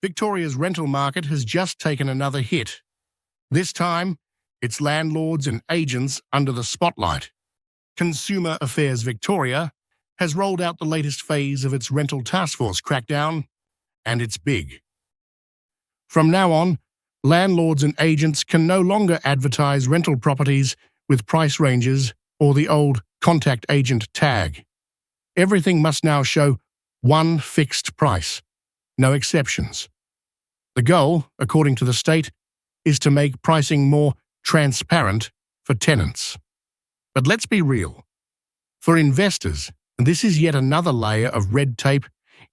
Victoria's rental market has just taken another hit. This time, it's landlords and agents under the spotlight. Consumer Affairs Victoria has rolled out the latest phase of its rental task force crackdown, and it's big. From now on, landlords and agents can no longer advertise rental properties with price ranges or the old contact agent tag. Everything must now show one fixed price, no exceptions. The goal, according to the state, is to make pricing more transparent for tenants. But let's be real. For investors, this is yet another layer of red tape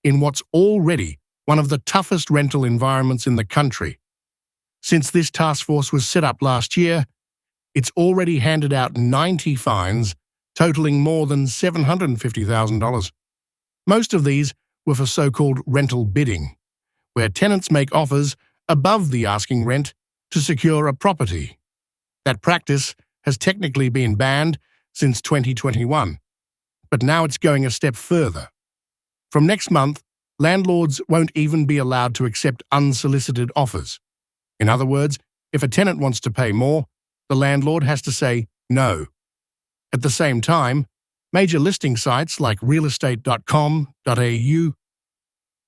in what's already one of the toughest rental environments in the country. Since this task force was set up last year, it's already handed out 90 fines totaling more than $750,000. Most of these were for so-called rental bidding, where tenants make offers above the asking rent to secure a property. That practice has technically been banned since 2021, but now it's going a step further. From next month, landlords won't even be allowed to accept unsolicited offers. In other words, if a tenant wants to pay more, the landlord has to say no. At the same time, major listing sites like realestate.com.au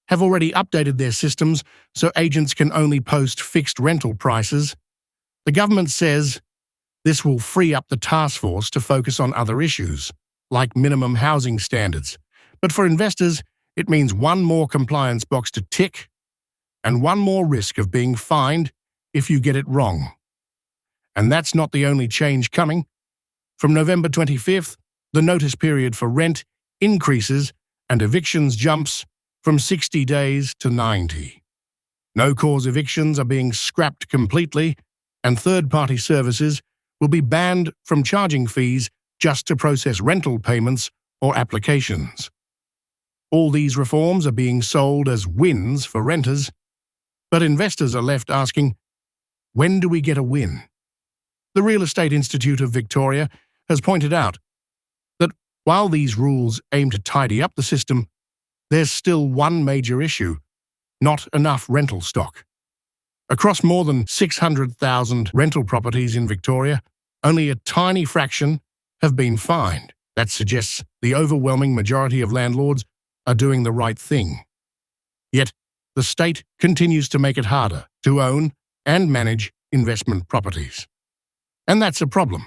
have already updated their systems so agents can only post fixed rental prices. The government says this will free up the task force to focus on other issues, like minimum housing standards. But for investors, it means one more compliance box to tick and one more risk of being fined if you get it wrong. And that's not the only change coming. From November 25th, the notice period for rent increases and evictions jumps from 60 days to 90. No-cause evictions are being scrapped completely, and third-party services will be banned from charging fees just to process rental payments or applications. All these reforms are being sold as wins for renters, but investors are left asking, when do we get a win? The Real Estate Institute of Victoria has pointed out that while these rules aim to tidy up the system, there's still one major issue: not enough rental stock. Across more than 600,000 rental properties in Victoria, only a tiny fraction have been fined. That suggests the overwhelming majority of landlords are doing the right thing. Yet, the state continues to make it harder to own and manage investment properties. And that's a problem,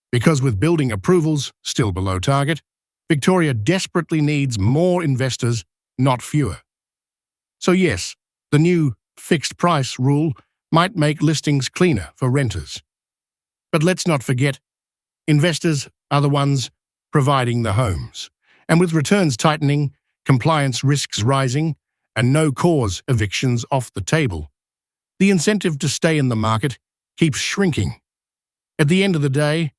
because with building approvals still below target, Victoria desperately needs more investors, not fewer. So yes, the new fixed price rule might make listings cleaner for renters. But let's not forget, investors are the ones providing the homes. And with returns tightening, compliance risks rising, and no-cause evictions off the table, the incentive to stay in the market keeps shrinking. At the end of the day,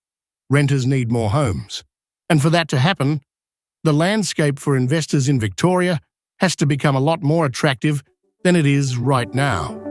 renters need more homes. And for that to happen, the landscape for investors in Victoria has to become a lot more attractive than it is right now.